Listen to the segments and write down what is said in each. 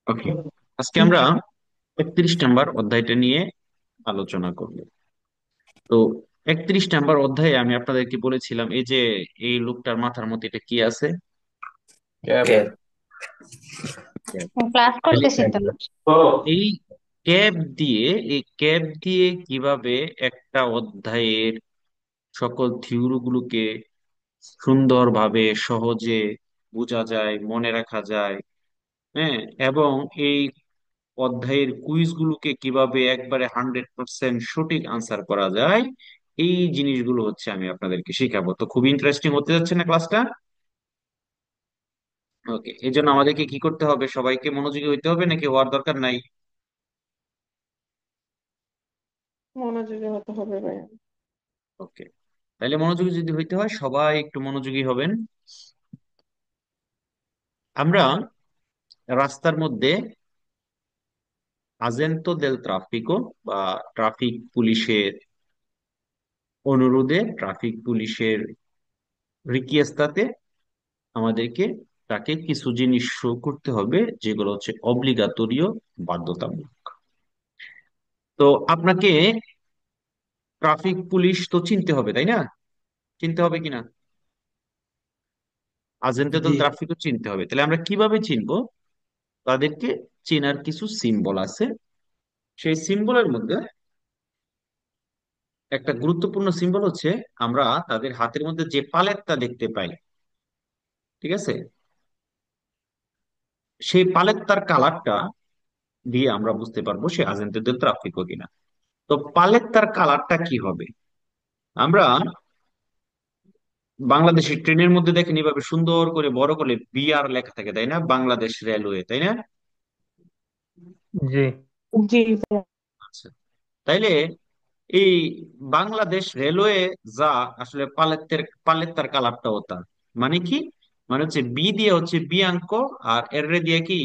ওকে, আজকে আমরা 31 নম্বর অধ্যায়টা নিয়ে আলোচনা করব। তো 31 নম্বর অধ্যায়ে আমি আপনাদেরকে বলেছিলাম, এই যে এই লোকটার মাথার মধ্যে এটা কি আছে? ক্যাপ। ক্যাপ। ক্লাস তাহলে করতেছি তো। এই ক্যাপ দিয়ে এই ক্যাপ দিয়ে কিভাবে একটা অধ্যায়ের সকল থিওরি গুলোকে সুন্দরভাবে সহজে বোঝা যায়, মনে রাখা যায়, হ্যাঁ, এবং এই অধ্যায়ের কুইজ গুলোকে কিভাবে একবারে 100% সঠিক আনসার করা যায়, এই জিনিসগুলো হচ্ছে আমি আপনাদেরকে শেখাবো। তো খুব ইন্টারেস্টিং হতে যাচ্ছে না ক্লাসটা? ওকে, এই জন্য আমাদেরকে কি করতে হবে? সবাইকে মনোযোগী হইতে হবে নাকি হওয়ার দরকার নাই? মনোযোগী হতে হবে ভাইয়া। ওকে, তাহলে মনোযোগী যদি হইতে হয় সবাই একটু মনোযোগী হবেন। আমরা রাস্তার মধ্যে আগেন্তো দেল ট্রাফিকো বা ট্রাফিক পুলিশের অনুরোধে, ট্রাফিক পুলিশের রিকোয়েস্টে আমাদেরকে তাকে কিছু জিনিস শো করতে হবে, যেগুলো হচ্ছে অব্লিগাতরীয়, বাধ্যতামূলক। তো আপনাকে ট্রাফিক পুলিশ তো চিনতে হবে, তাই না? চিনতে হবে কিনা? আগেন্তে জি। দেল ট্রাফিকও চিনতে হবে। তাহলে আমরা কিভাবে চিনবো? তাদেরকে চেনার কিছু সিম্বল আছে। সেই সিম্বলের মধ্যে একটা গুরুত্বপূর্ণ সিম্বল হচ্ছে, আমরা তাদের হাতের মধ্যে যে পালেটটা দেখতে পাই, ঠিক আছে, সেই পালেটটার কালারটা দিয়ে আমরা বুঝতে পারবো সে আগেন্তে দেল ট্রাফিকো কিনা। তো পালেটটার কালারটা কি হবে? আমরা বাংলাদেশের ট্রেনের মধ্যে দেখেন এভাবে সুন্দর করে বড় করে বিআর লেখা থাকে, তাই না? বাংলাদেশ রেলওয়ে, তাই না? জি। জি ভাইয়া। আচ্ছা, তাইলে এই বাংলাদেশ রেলওয়ে যা আসলে পালেত্তার কালারটা ওটা মানে কি? মানে হচ্ছে বি দিয়ে হচ্ছে বিয়াঙ্ক, আর এর রে দিয়ে কি?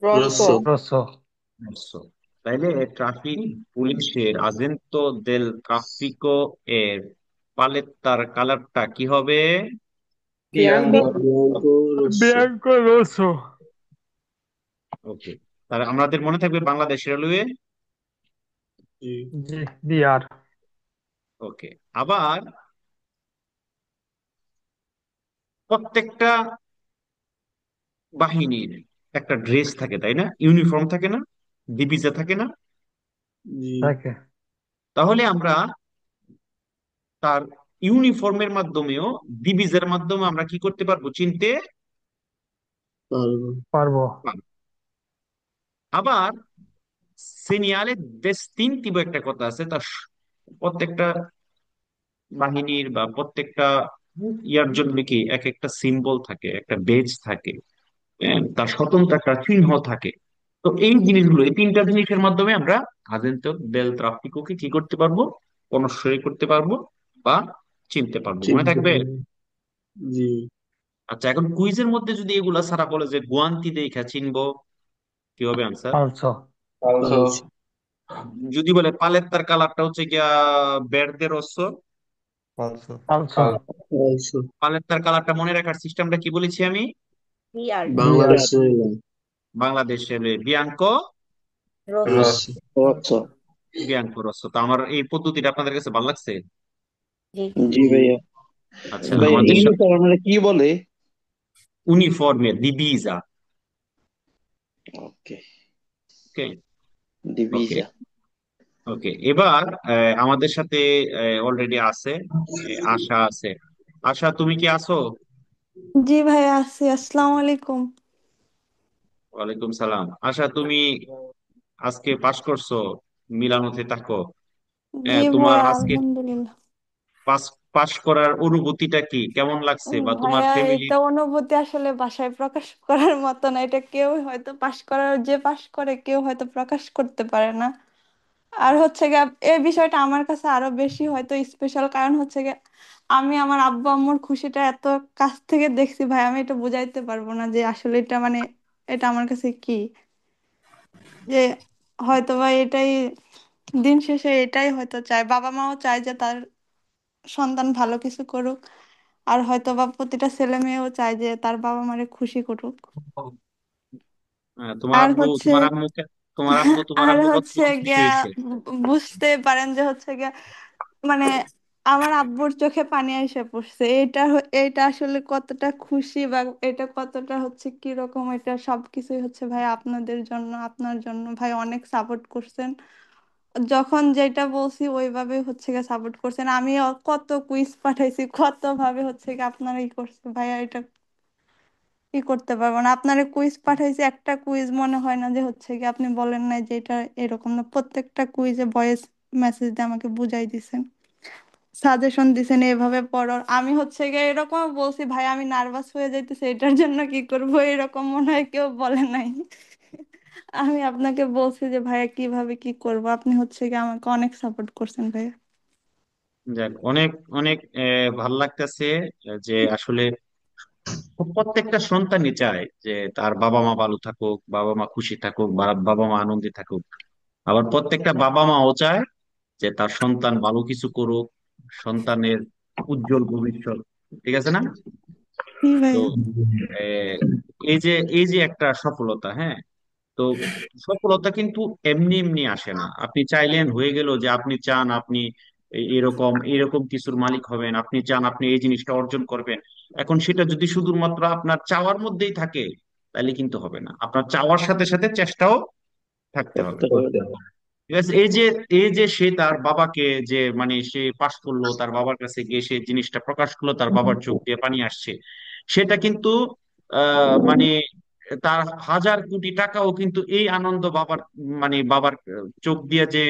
রস্য। রস্য। রস্য। রস্য। তাইলে ট্রাফিক পুলিশের আগেন্তো দেল ট্রাফিকো এর পালেত্তার কালারটা কি হবে? প্রিয়াঙ্কা। বিয়াঙ্কো রস্য। বিয়াঙ্কো রোসো। ওকে, তাহলে আমাদের মনে থাকবে বাংলাদেশ রেলওয়ে। জি। জি। বিআর। ওকে, আবার প্রত্যেকটা বাহিনীর একটা ড্রেস থাকে, তাই না? ইউনিফর্ম থাকে না? ডিবিজে থাকে না? জি। থাকে। তাহলে আমরা তার ইউনিফর্মের মাধ্যমেও, ডিবিজের মাধ্যমে আমরা কি করতে পারবো? চিনতে পারবো। পারবো। পারবো। আবার সিনিয়ালে ডিস্টিংটিভ একটা কথা আছে, তার প্রত্যেকটা বাহিনীর বা প্রত্যেকটা ইয়ার জন্য কি এক একটা সিম্বল থাকে, একটা বেজ থাকে, তার স্বতন্ত্র একটা চিহ্ন থাকে। তো এই জিনিসগুলো, এই তিনটা জিনিসের মাধ্যমে আমরা আগেন্তো দেল ট্রাফিকোকে কি করতে পারবো? অনুসরণ করতে পারবো বা চিনতে পারবো। মনে চিনতে থাকবে? পারবো। জি। আচ্ছা, এখন কুইজের মধ্যে যদি এগুলা সারা বলে যে গুয়ান্তি দেখা চিনবো, কি হবে আনসার? ফালসো। অলসো। পালস। যদি বলে পালেত্তার কালারটা হচ্ছে গিয়া বেরদের রস্য, পালসো। ফালসো। পালসো। পালেত্তার কালারটা মনে রাখার সিস্টেমটা কি বলেছি আমি? বিআর। বিআর। বাংলাদেশ রেলওয়ে। বাংলাদেশের বিয়াঙ্ক রস্য। রস্য। রস্য। বিয়াঙ্ক রস্য। তো আমার এই পদ্ধতিটা আপনাদের কাছে ভালো লাগছে? জি। জি ভাইয়া। আচ্ছা, ভাইয়া আমাদের সাথে ইউনিফর্ম আমরা কি বলে? ইউনিফর্মে দিবিজা। ওকে। ওকে। ওকে। ডিভিজা। ওকে, এবার আমাদের সাথে অলরেডি আছে, আশা আছে। আশা, তুমি কি আছো? জি ভাইয়া আছি, আসসালামু আলাইকুম। ওয়ালাইকুম সালাম। আশা, তুমি আজকে পাশ করছো মিলানোতে থাকো। জি তোমার ভাইয়া আজকে আলহামদুলিল্লাহ। পাস পাস করার অনুভূতিটা কি, কেমন লাগছে, বা তোমার ভাইয়া ফ্যামিলি? এটা অনুভূতি আসলে ভাষায় প্রকাশ করার মতো না। এটা কেউ হয়তো পাশ করার, যে পাশ করে কেউ হয়তো প্রকাশ করতে পারে না। আর হচ্ছে গিয়ে এই বিষয়টা আমার কাছে আরো বেশি হয়তো স্পেশাল, কারণ হচ্ছে গিয়ে আমি আমার আব্বু আম্মুর খুশিটা এত কাছ থেকে দেখছি ভাই, আমি এটা বুঝাইতে পারবো না যে আসলে এটা মানে এটা আমার কাছে কি, যে হয়তো বা এটাই দিন শেষে এটাই হয়তো চায়, বাবা মাও চায় যে তার সন্তান ভালো কিছু করুক। আর হয়তো বা প্রতিটা ছেলে মেয়েও চায় যে তার বাবা মারে খুশি করুক। তোমার আর আব্বু হচ্ছে তোমার আম্মুকে তোমার আর আব্বু হচ্ছে কতটুকু খুশি গিয়া হয়েছে? বুঝতে পারেন যে হচ্ছে গিয়া মানে আমার আব্বুর চোখে পানি এসে পড়ছে। এটা আসলে কতটা খুশি বা এটা কতটা হচ্ছে কি রকম, এটা সবকিছুই হচ্ছে ভাই আপনাদের জন্য, আপনার জন্য ভাই অনেক সাপোর্ট করছেন। যখন যেটা বলছি ওইভাবে হচ্ছে গিয়ে সাপোর্ট করছেন। আমি কত কুইজ পাঠাইছি, কত ভাবে হচ্ছে গিয়ে আপনারা ই করছে ভাইয়া, এটা কি করতে পারবো না। আপনার কুইজ পাঠাইছি, একটা কুইজ মনে হয় না যে হচ্ছে কি আপনি বলেন নাই যে এটা এরকম না, প্রত্যেকটা কুইজে ভয়েস মেসেজ দিয়ে আমাকে বুঝাই দিছেন, সাজেশন দিছেন এভাবে পড়ো। আমি হচ্ছে গিয়ে এরকম বলছি ভাই আমি নার্ভাস হয়ে যাইতেছি, এটার জন্য কি করব, এরকম মনে হয় কেউ বলে নাই। আমি আপনাকে বলছি যে ভাইয়া কিভাবে কি করব, আপনি হচ্ছে গিয়ে আমাকে অনেক সাপোর্ট করছেন ভাইয়া। যাক, অনেক অনেক ভাল লাগতেছে যে আসলে প্রত্যেকটা সন্তানই চায় যে তার বাবা মা ভালো থাকুক, বাবা মা খুশি থাকুক, বা বাবা মা আনন্দে থাকুক। আবার প্রত্যেকটা বাবা মাও চায় যে তার সন্তান ভালো কিছু করুক, সন্তানের উজ্জ্বল ভবিষ্যৎ। ঠিক আছে না? জি তো ভাইয়া। আহ, এই যে একটা সফলতা, হ্যাঁ। তো সফলতা কিন্তু এমনি এমনি আসে না। আপনি চাইলেন হয়ে গেল, যে আপনি চান আপনি এরকম এরকম কিছুর মালিক হবেন, আপনি চান আপনি এই জিনিসটা অর্জন করবেন। এখন সেটা যদি শুধুমাত্র আপনার চাওয়ার মধ্যেই থাকে, তাহলে কিন্তু হবে না। আপনার চাওয়ার সাথে সাথে চেষ্টাও থাকতে হবে। করতে হবে। ঠিক আছে? এই যে সে তার বাবাকে, যে মানে সে পাশ করলো, তার বাবার কাছে গিয়ে সে জিনিসটা প্রকাশ করলো, তার বাবার চোখ দিয়ে পানি আসছে, সেটা কিন্তু মানে তার হাজার কোটি টাকাও কিন্তু এই আনন্দ বাবার, মানে বাবার চোখ দিয়ে যে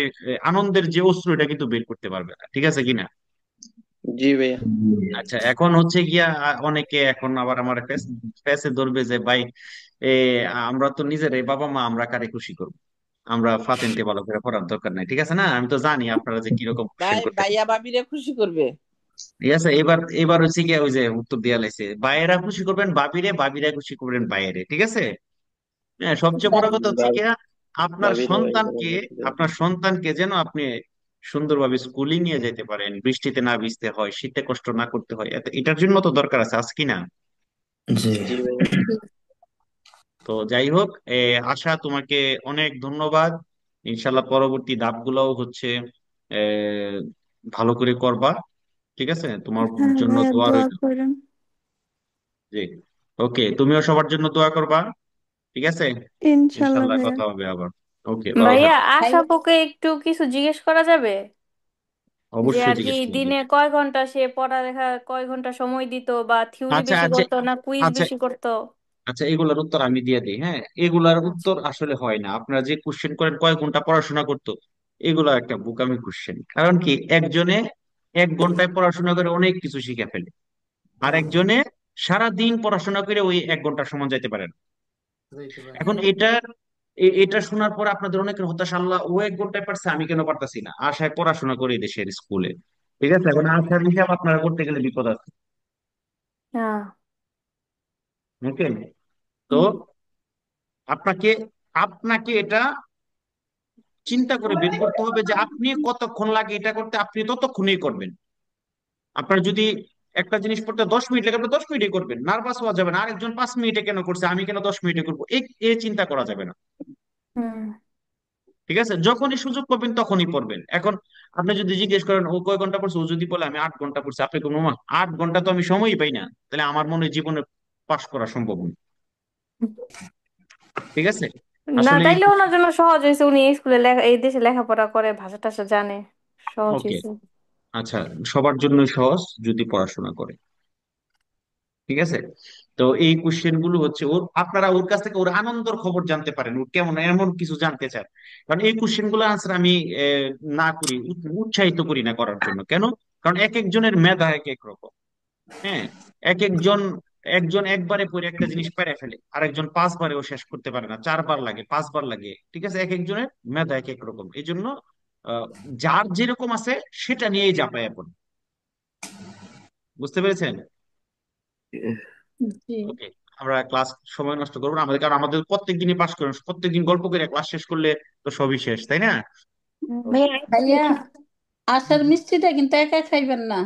আনন্দের যে অশ্রু, এটা কিন্তু বের করতে পারবে না। ঠিক আছে কিনা? জি ভাইয়া। আচ্ছা, এখন হচ্ছে গিয়া অনেকে এখন আবার আমার ফেসে ধরবে যে ভাই, এ আমরা তো নিজেরাই বাবা মা, আমরা কারে খুশি করবো? আমরা ফাতেনতে ভালো করে পড়ার দরকার নাই। ঠিক আছে না? আমি তো জানি আপনারা যে কিরকম কোশ্চেন ভাই করতে পারেন। ভাইয়া ভাবিরে খুশি করবে। ঠিক আছে, এবার এবার হচ্ছে গিয়া ওই যে উত্তর দিয়া লাইছে, বাইরা খুশি করবেন বাবিরে, বাবিরা খুশি করবেন বাইরে। ঠিক আছে? হ্যাঁ, সবচেয়ে বড় কথা হচ্ছে গিয়া আপনার ভাবি রে ভাই সন্তানকে, আপনার সন্তানকে যেন আপনি সুন্দরভাবে স্কুলিং নিয়ে যেতে পারেন, বৃষ্টিতে না ভিজতে হয়, শীতে কষ্ট না করতে হয়, এটার জন্য তো দরকার আছে, আজ কি না? জি জি ভাইয়া। তো যাই হোক, আশা, তোমাকে অনেক ধন্যবাদ। ইনশাল্লাহ পরবর্তী ধাপগুলোও হচ্ছে আহ, ভালো করে করবা। ঠিক আছে? তোমার হ্যাঁ জন্য ভাইয়া দোয়া দোয়া রইল। করেন। জি। ওকে, তুমিও সবার জন্য দোয়া করবা। ঠিক আছে? ইনশাল্লাহ ইনশাল্লাহ ভাইয়া। কথা হবে আবার। ওকে, ভালো ভাইয়া, থাকো। আশা আপুকে একটু কিছু জিজ্ঞেস করা যাবে? যে অবশ্যই আর কি জিজ্ঞেস করবো। দিনে কয় ঘন্টা সে পড়ালেখা, কয় ঘন্টা সময় দিত, বা থিওরি আচ্ছা বেশি আচ্ছা করতো না কুইজ আচ্ছা বেশি করতো? আচ্ছা, এগুলার উত্তর আমি দিয়ে দিই। হ্যাঁ, এগুলার আচ্ছা। উত্তর আসলে হয় না। আপনারা যে কোশ্চেন করেন কয় ঘন্টা পড়াশোনা করতো, এগুলা একটা বোকামি কোশ্চেন। কারণ কি, একজনে 1 ঘন্টায় পড়াশোনা করে অনেক কিছু শিখে ফেলে, আর একজনে সারা দিন পড়াশোনা করে ওই 1 ঘন্টা সমান যাইতে পারে না। এখন এটা শোনার পর আপনাদের অনেকের হতাশা, আল্লাহ ও 1 ঘন্টায় পারছে, আমি কেন পারতাছি না? আশায় পড়াশোনা করি দেশের স্কুলে। ঠিক আছে? এখন আশার হিসাব আপনারা করতে গেলে বিপদ আছে। হ্যাঁ। ওকে? তো হুম। আপনাকে আপনাকে এটা চিন্তা করে বের করতে হবে যে আপনি কতক্ষণ লাগে এটা করতে, আপনি ততক্ষণই করবেন। আপনার যদি একটা জিনিস পড়তে 10 মিনিট লাগে, আপনি 10 মিনিটে করবেন, নার্ভাস হওয়া যাবে না। আরেকজন 5 মিনিটে কেন করছে, আমি কেন 10 মিনিটে করবো, এই চিন্তা করা যাবে না। হুম। ঠিক আছে? যখনই সুযোগ পাবেন তখনই পড়বেন। এখন আপনি যদি জিজ্ঞেস করেন ও কয় ঘন্টা পড়ছে, ও যদি বলে আমি 8 ঘন্টা পড়ছি, আপনি কোনো 8 ঘন্টা তো আমি সময়ই পাই না, তাহলে আমার মনে হয় জীবনে পাশ করা সম্ভব না। ঠিক আছে? না, আসলে তাইলে ওনার জন্য সহজ হয়েছে, উনি এই স্কুলে এই দেশে লেখাপড়া করে, ভাষা টাষা জানে, সহজ ওকে, হয়েছে। আচ্ছা, সবার জন্য সহজ যদি পড়াশোনা করে। ঠিক আছে? তো এই কোশ্চেন গুলো হচ্ছে ওর, আপনারা ওর কাছ থেকে ওর আনন্দের খবর জানতে পারেন, ওর কেমন এমন কিছু জানতে চান। কারণ এই কোশ্চেন গুলো আনসার আমি না করি, উৎসাহিত করি না করার জন্য। কেন? কারণ এক একজনের মেধা এক এক রকম। হ্যাঁ, এক একজন, একজন একবারে পড়ে একটা জিনিস পেরে ফেলে, আরেকজন 5 বারেও শেষ করতে পারে না, 4 বার লাগে, 5 বার লাগে। ঠিক আছে? এক একজনের মেধা এক এক রকম, এই জন্য আহ, যার যেরকম আছে সেটা নিয়েই ঝাঁপায় এখন। বুঝতে পেরেছেন? জি। ওকে, আমরা ক্লাস সময় নষ্ট করবো না আমাদের, কারণ আমাদের প্রত্যেক দিনই পাস করেন, প্রত্যেকদিন গল্প করে ক্লাস শেষ করলে তো সবই শেষ, তাই না? হুম। ভাইয়া ভাইয়া, আচার মিষ্টিটা কিন্তু একা খাইবেন না।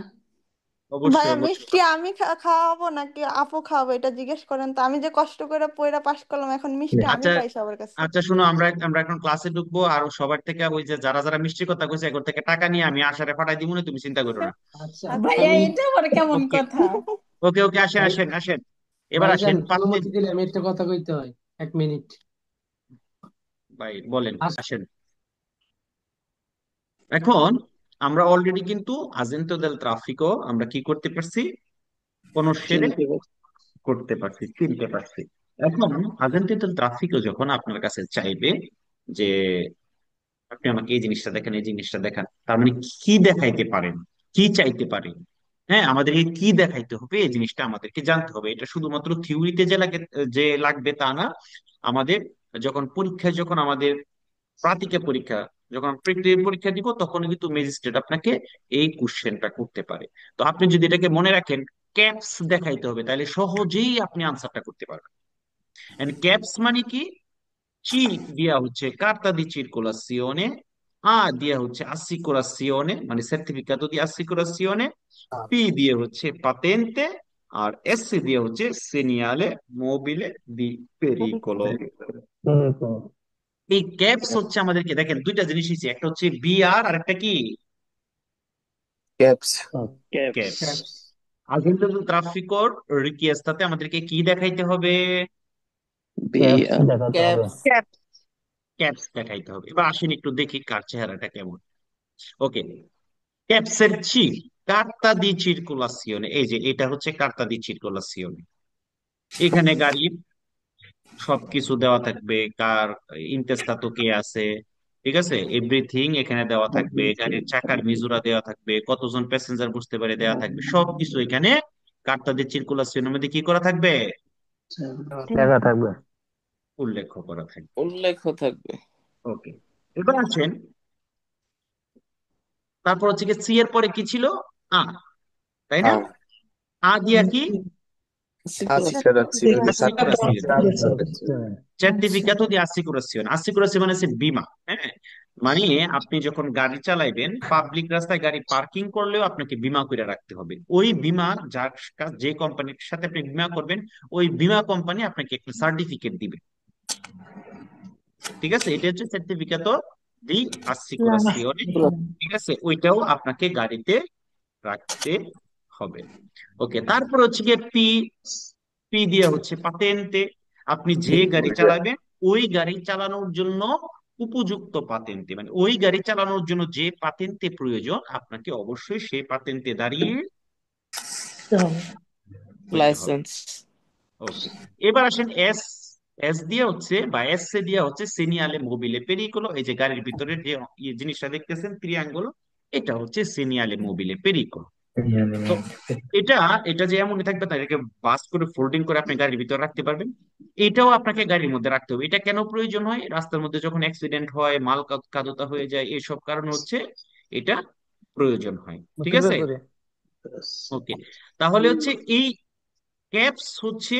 অবশ্যই ভাইয়া অবশ্যই। মিষ্টি আমি খাওয়াবো নাকি আপু খাওয়াবো এটা জিজ্ঞেস করেন তো, আমি যে কষ্ট করে পড়া পাশ করলাম এখন মিষ্টি আমি আচ্ছা পাই সবার কাছে। আচ্ছা, শোনো, আমরা আমরা এখন ক্লাসে ঢুকবো, আর সবার থেকে ওই যে যারা যারা মিষ্টির কথা কইছে এগুলো থেকে টাকা নিয়ে আমি আসারে পাঠাই দিব না, তুমি চিন্তা করো না। আচ্ছা, আচ্ছা। ভাইয়া আমি এটা আবার কেমন ওকে কথা? ওকে ওকে, আসেন ভাই আসেন আসেন। এবার ভাইজান আসেন পাঁচটি। অনুমতি দিলে আমি একটা কথা কইতে হয়, 1 মিনিট। ভাই বলেন, আস- আসেন। এখন আমরা অলরেডি কিন্তু আজেন্তো দেল ট্রাফিকো আমরা কি করতে পারছি, কোন সেরে চিনতে পারছি। করতে পারছি, চিনতে পারছি। এখন আজেন্তো দেল ট্রাফিকো যখন আপনার কাছে চাইবে যে আপনি আমাকে এই জিনিসটা দেখেন, এই জিনিসটা দেখান, তার মানে কি দেখাইতে পারেন, কি চাইতে পারেন। হ্যাঁ, আমাদেরকে কি দেখাইতে হবে এই জিনিসটা আমাদেরকে জানতে হবে। এটা শুধুমাত্র থিওরিতে যে লাগে, যে লাগবে তা না। আমাদের যখন পরীক্ষায়, যখন আমাদের প্রাতিকে পরীক্ষা, যখন প্রিলিমিনারি পরীক্ষা দিব, তখন কিন্তু ম্যাজিস্ট্রেট আপনাকে এই কোশ্চেনটা করতে পারে। তো আপনি যদি এটাকে মনে রাখেন, ক্যাপস দেখাইতে হবে, তাহলে সহজেই আপনি আনসারটা করতে পারবেন। এন্ড ক্যাপস মানে কি? চি দিয়া হচ্ছে কার্তা দি চিরকুলাসিওনে, দিয়া হচ্ছে আসিকুরাসিওনে মানে সার্টিফিকাতো দি আসিকুরাসিওনে, পি দিয়ে হচ্ছে পাতেন্তে, আর এস দিয়ে হচ্ছে সেনিয়ালে মোবিলে দি পেরিকোলো। এই ক্যাপস হচ্ছে আমাদেরকে, দেখেন দুইটা জিনিস হচ্ছে, একটা হচ্ছে বিআর আর একটা কি ক্যাপস। ক্যাপস। ক্যাপস। আগেন্টো ট্রাফিকর রিকিয়েস্তাতে আমাদেরকে কি দেখাইতে হবে? B caps. ক্যাপস। ক্যাপস দেখাইতে হবে। এবার আসেন একটু দেখি কার চেহারাটা কেমন। ওকে, ক্যাপসের চি কার্তা দি চিরকুলাসিওনে, এই যে এটা হচ্ছে কার্তা দি চিরকুলাসিওনে। এখানে গাড়ির সবকিছু দেওয়া থাকবে, কার ইন্তেস্তাতো কে আছে, ঠিক আছে, এভরিথিং এখানে দেওয়া থাকবে, গাড়ির চাকার মিজুরা দেওয়া থাকবে, কতজন প্যাসেঞ্জার বসতে পারে দেওয়া থাকবে, সবকিছু এখানে কার্তাদের সার্কুলাসিওনের মধ্যে কি করা থাকবে, লেখা থাকবে। উল্লেখ করা থাকবে। উল্লেখ থাকবে। ওকে, এবার আসেন, তারপর হচ্ছে কি সি এর পরে কি ছিল? আ, তাই না? দিয়া কি? Assicurazione, certificato di assicurazione, assicurazione মানে হচ্ছে বীমা। হ্যাঁ, মানে আপনি যখন গাড়ি চালাইবেন, পাবলিক রাস্তায় গাড়ি পার্কিং করলেও আপনাকে বীমা করে রাখতে হবে। ওই বীমা যার যে কোম্পানির সাথে আপনি বীমা করবেন, ওই বীমা কোম্পানি আপনাকে একটা সার্টিফিকেট দিবে। ঠিক আছে, এটা হচ্ছে সার্টিফিকেটো দি assicurazione। ঠিক আছে, ওইটাও আপনাকে গাড়িতে রাখতে হবে। ওকে, তারপর হচ্ছে গিয়ে পি, পি দিয়ে হচ্ছে পাতেন্তে, আপনি যে গাড়ি চালাবেন ওই গাড়ি চালানোর জন্য উপযুক্ত পাতেন্তে, মানে ওই গাড়ি চালানোর জন্য যে পাতেন্তে প্রয়োজন আপনাকে অবশ্যই সেই পাতেন্তে দাঁড়িয়ে হইতে হবে। লাইসেন্স। ওকে, এবার আসেন এস, এস দিয়ে হচ্ছে বা এস এ দিয়ে হচ্ছে সিনিয়ালে মোবিলে পেরিকোলো, এই যে গাড়ির ভিতরে যে জিনিসটা দেখতেছেন ত্রিয়াঙ্গুল, এটা হচ্ছে সিনিয়ালে মোবিলে পেরিকোলো। তো এটা এটা যে এমনই থাকবে না, এটাকে বাস করে ফোল্ডিং করে আপনি গাড়ির ভিতরে রাখতে পারবেন। এটাও আপনাকে গাড়ির মধ্যে রাখতে হবে। এটা কেন প্রয়োজন হয়? রাস্তার মধ্যে যখন অ্যাক্সিডেন্ট হয়, মাল কাদুতা হয়ে যায়, এইসব কারণ হচ্ছে এটা প্রয়োজন হয়। ঠিক নতুন আছে, করে ওকে। তাহলে হচ্ছে এই ক্যাপস হচ্ছে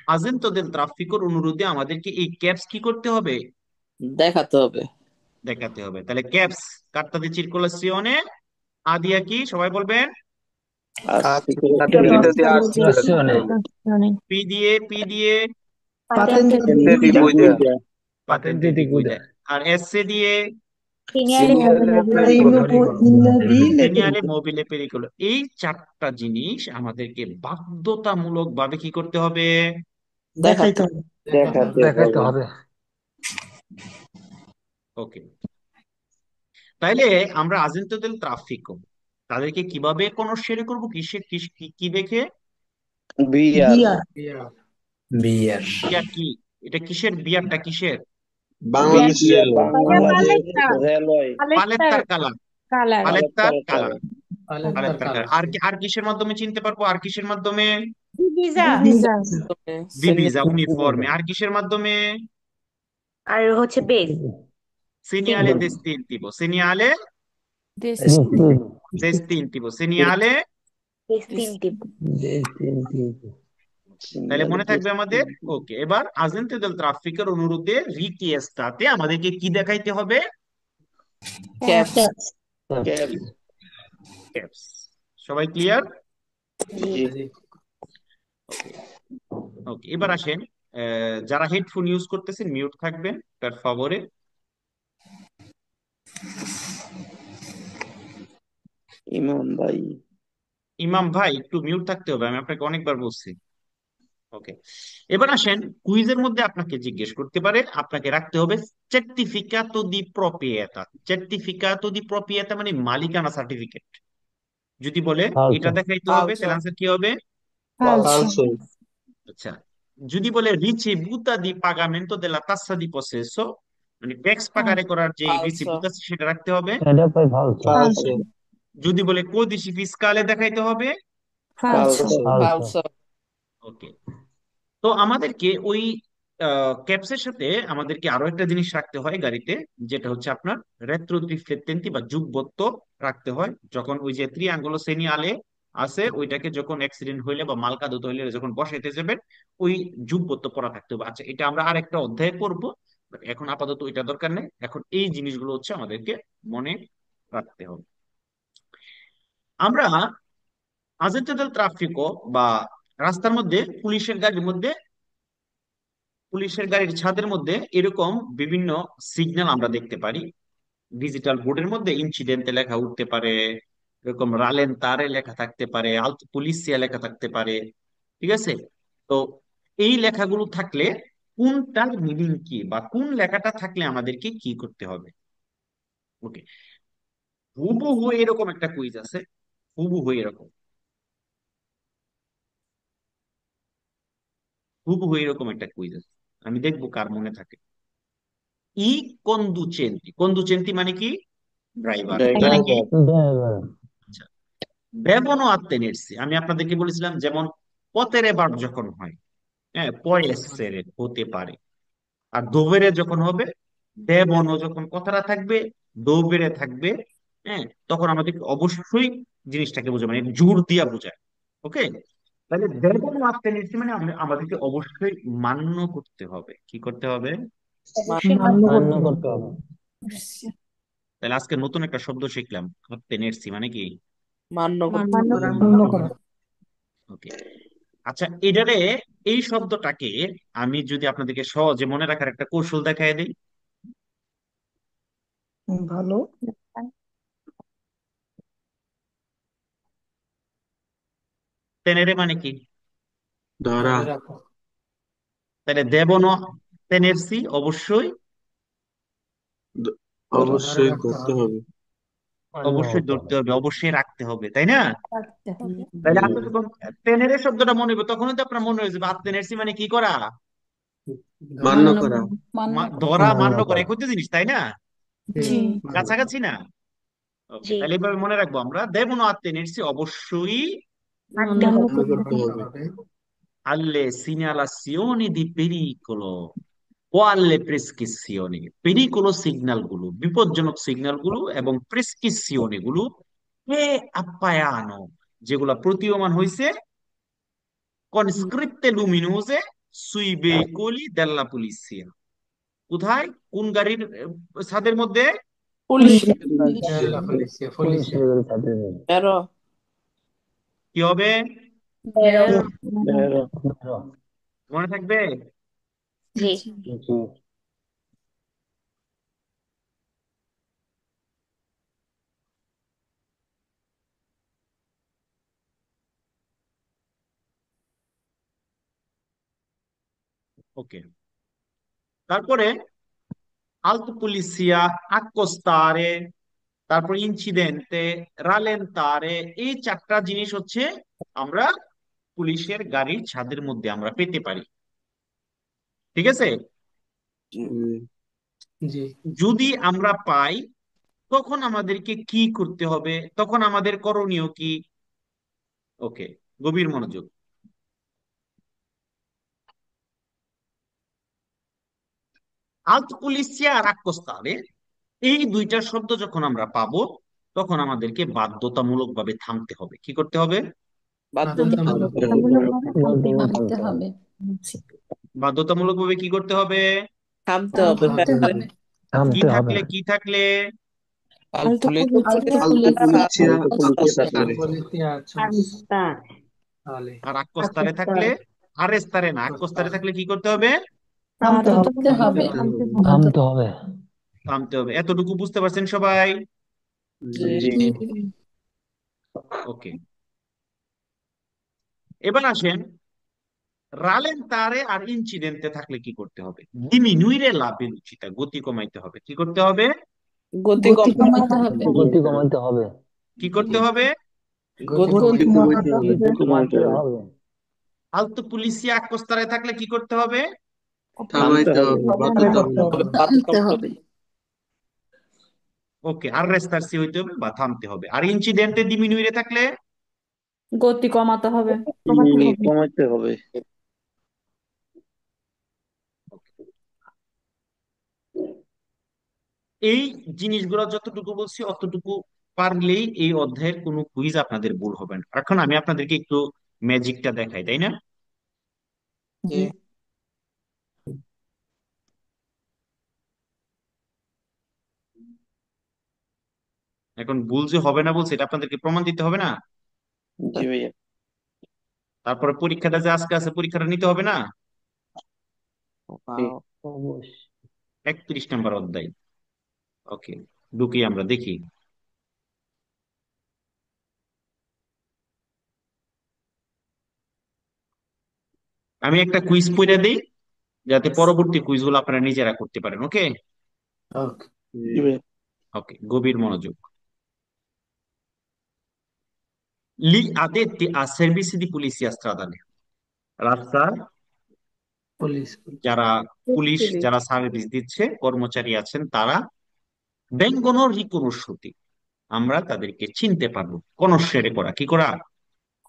আগেন্তো দেল ট্রাফিকোর অনুরোধে আমাদেরকে এই ক্যাপস কি করতে হবে, দেখাতে হবে। দেখাতে হবে। তাহলে ক্যাপস কার্তা দি চিরকুলাসিওনে, আদিয়া কি সবাই বলবেন? পি দিয়ে, পি দিয়ে Patente পাতেন্তে the গুইদা, R S A দিয়ে segnale সেনিয়ালে মোবিলে পেরিকোলো। এই চারটা জিনিস আমাদেরকে বাধ্যতামূলক ভাবে কি করতে হবে, দেখাতে দেখাইতে হবে। ওকে। তাইলে আমরা আগেন্তো দেল ট্রাফিকো তাদেরকে কিভাবে কনসিডার করবো, কিসে কি কি দেখে? বিআর। বিয়ার কি? এটা কিসের বিয়ারটা, কিসের? বাংলাদেশ রেলওয়ে। পালেটটা রেলওয়ে। পালেত্তার কালার, কালার। পালেত্তার কালার, আলেপ্তার পালেত্তার কালার। কালার। আর আর কিসের মাধ্যমে চিনতে পারবো, আর কিসের মাধ্যমে? ভিসা। ডিভিজা ইউনিফর্মে। আর কিসের মাধ্যমে? আর হচ্ছে বেস সিনিয়ালে distintivo, segnale distintivo, segnale। Distinctive তাহলে মনে থাকবে আমাদের। ওকে, এবার আগেন্তো দেল ট্রাফিকের অনুরোধে রিকিয়েস্তাতে আমাদেরকে কি দেখাইতে হবে? ক্যাপস। ক্যাপস। সবাই ক্লিয়ার? জি। জি। ওকে। ওকে, এবার আসেন, যারা হেডফোন ইউজ করতেছেন মিউট থাকবেন তার ফভরে। ইমাম ভাই। ইমাম ভাই একটু মিউট থাকতে হবে, আমি আপনাকে অনেকবার বলছি। ওকে, এবার আসেন, কুইজের মধ্যে আপনাকে জিজ্ঞেস করতে পারে, আপনাকে রাখতে হবে certificato di proprietà। certificato di proprietà মানে মালিকানা সার্টিফিকেট। যদি বলে ফালতু এটা দেখাইতে হবে, ফালসো। তাহলে আনসার কি হবে? ফালসো। ফালসো। আচ্ছা, যদি বলে ricevuta di pagamento della tassa di possesso, মানে ট্যাক্স পাকারে করার যে ফালসো। রিসিপ্ট আছে সেটা রাখতে হবে। এটা পাই ফালতু ফালসো। যদি বলে কোদিসি ফিসকালে দেখাইতে হবে। ফালসো। ফালসো। ফালতু ফালসো। ওকে, তো আমাদেরকে ওই ক্যাপসের সাথে আমাদেরকে আরো একটা জিনিস রাখতে হয় গাড়িতে, যেটা হচ্ছে আপনার রেট্রো রিফ্লেক্টেন্টি বা যুগবত্ত রাখতে হয়। যখন ওই যে ত্রিয়াঙ্গুলো সেনিয়ালে আছে, ওইটাকে যখন অ্যাক্সিডেন্ট হইলে বা মালকাদুত হইলে যখন বসাইতে যাবেন, ওই যুগবত্ত পরা থাকতে হবে। আচ্ছা, এটা আমরা আরেকটা অধ্যায়ে পড়বো, but এখন আপাতত ওইটা দরকার নেই। এখন এই জিনিসগুলো হচ্ছে আমাদেরকে মনে রাখতে হবে। আমরা আজেন্টাদের ট্রাফিকও বা রাস্তার মধ্যে পুলিশের গাড়ির ছাদের মধ্যে এরকম বিভিন্ন সিগন্যাল আমরা দেখতে পারি। ডিজিটাল বোর্ডের মধ্যে ইনসিডেন্টে লেখা উঠতে পারে, এরকম রালেন তারে লেখা থাকতে পারে, আলতো পুলিশিয়া লেখা থাকতে পারে। ঠিক আছে? তো এই লেখাগুলো থাকলে কোনটার মিনিং কি বা কোন লেখাটা থাকলে আমাদেরকে কি করতে হবে? ওকে, হুবহু এরকম একটা কুইজ আছে, হুবহু এরকম, হুবহু এরকম একটা কুইজ আছে। আমি দেখবো কার মনে থাকে। ই কন্দুচেন্তি, কন্দুচেন্তি মানে কি? ড্রাইভার, মানে কি? ড্রাইভার। ড্রাইভার আচ্ছা, দেবনো আত্মেনেরসি, আমি আপনাদেরকে বলেছিলাম যেমন পতেরে বার যখন হয়, হ্যাঁ, পয়েসেরে হতে পারে। আর দোবেরে যখন হবে, দেবনো যখন কথাটা থাকবে, দোবেরে থাকবে, হ্যাঁ, তখন আমাদের অবশ্যই জিনিসটাকে বোঝা মানে জোর দিয়া বোঝায়। ওকে, তাহলে দেবনো আত্মেনেরসি মানে আমাদেরকে অবশ্যই মান্য করতে হবে। কি করতে হবে? অবশ্যই মান্য মান্য করতে করতে হবে। হবে তাহলে আজকে নতুন একটা শব্দ শিখলাম, আত্মেনেরসি মানে কি? মান্য করতে মান্য হবে। করা। মান্য করা। ওকে, আচ্ছা, এটারে, এই শব্দটাকে আমি যদি আপনাদেরকে সহজে মনে রাখার একটা কৌশল দেখায় দিই। ভালো। তেনেরে মানে কি? ধরা। ধরে রাখো। তাহলে দেবন তেনেরসি অবশ্যই, দ- ধরে অবশ্যই রাখতে করতে হবে। হবে। মান্য অবশ্যই হতে ধরতে হবে হবে, অবশ্যই রাখতে হবে, তাই না? রাখতে হবে। তাহলে হুম। আপনি যখন তেনেরে শব্দটা মনে হবে, তখনই তো আপনার মনে হয়ে যাবে আত্মেনেরসি মানে কি করা? মান্য মান্য করা। ধরা, মান্য মান্য করা, করা একই তো জিনিস, তাই না? জি। মান্য করা। কাছাকাছি না? ওকে, জি। তাহলে এভাবে মনে রাখবো আমরা, দেবন আত্মেনেরসি অবশ্যই রাখতে মান্য হবে। করতে হবে। alle segnalazioni di pericolo ও alle প্রেসক্রিপশনে। পেরিকোলো সিগন্যাল গুলো, বিপজ্জনক সিগন্যাল গুলো, এবং প্রেসক্রিপশনে গুলো হে আপ্যায়ন, যেগুলা প্রতীয়মান হয়েছে con scritte luminose sui veicoli della polizia। কোথায়? কোন গাড়ির ছাদের মধ্যে? পুলিশ। দেয়াল্লা ফলিসিয়া ফলিসিয়া। পুলিশের গাড়ি ছাড়তে দেবে তেরো। কি হবে? বেরো। তেরো। মনে থাকবে? জি। জি ওকে, তারপরে alto polizia, accostare, তারপর ইনসিডেন্টে, রালেন্তারে, এই চারটা জিনিস হচ্ছে আমরা পুলিশের গাড়ির ছাদের মধ্যে আমরা পেতে পারি। ঠিক আছে? হুম। জি। যদি আমরা পাই, তখন আমাদেরকে কি করতে হবে, তখন আমাদের করণীয় কি? ওকে, গভীর মনোযোগ। আলতো পুলিশিয়া আর accostare, এই দুইটা শব্দ যখন আমরা পাবো, তখন আমাদেরকে বাধ্যতামূলক ভাবে থামতে হবে। কি করতে হবে? বাধ্যতামূলক। থামতে হবে বাধ্যতামূলক ভাবে কি করতে হবে? থামতে হবে। থামতে হবে। কি থামতে হবে থাকলে, কি থাকলে? আলতো পুলিশ। আলতো আলতো পুলিশ। অল্প পুলিশের আকস্তারে। ফলিসিয়া আছে। পুলিশ। আলে আর আক্কস্তারে থাকলে, আরেস্তারে না, আক্কস্তারে থাকলে কি করতে হবে? থামতে হবে। থামতে হবে। থামতে হবে। এতটুকু বুঝতে পারছেন সবাই? জি ওকে, এবার আসেন রালেন্তারে আর ইনসিডেন্টে থাকলে কি করতে হবে? ডিমিনুইরে লা ভেলোসিটা, গতি কমাইতে হবে। কি করতে হবে? গতি গতি কম কমাইতে হবে। গতি কমাতে হবে। কি করতে হবে? গতি গতি কমাইতে হবে। কমাতে হবে। আলতো পুলিশিয়া আক্কস্তারে থাকলে কি করতে হবে? থামাইতে হবে, বাধা হবে। থামতে হবে। ওকে, আর রেস্তারসি হইতে হবে বা থামতে হবে। আর ইনসিডেন্টে ডিমিনুইরে থাকলে গতি কমাতে হবে। কমাইতে হবে। এই জিনিসগুলো যতটুকু বলছি অতটুকু পারলেই এই অধ্যায়ের কোনো কুইজ আপনাদের ভুল হবে না। এখন আমি আপনাদেরকে একটু ম্যাজিকটা দেখাই, তাই না? জি এখন ভুল যে হবে না বলছে, এটা আপনাদেরকে প্রমাণ দিতে হবে না? জি ভাইয়া তারপরে পরীক্ষাটা যে আজকে আছে, পরীক্ষাটা নিতে হবে না? জি। অবশ্যই। 31 নম্বর অধ্যায়। ওকে, ঢুকি আমরা দেখি। আমি একটা কুইজ পড়ে দিই যাতে পরবর্তী কুইজগুলো আপনারা নিজেরা করতে পারেন। ওকে? ওকে। জি ভাইয়া ওকে, গভীর মনোযোগ। Gli addetti a servizi di polizia stradale, রাস্তার পুলিশ যারা পুলিশ, যারা সার্ভিস দিচ্ছে, কর্মচারী আছেন, তারা vengono riconosciuti, আমরা তাদেরকে চিনতে পারবো। কনস্যেরে করা, কি করা?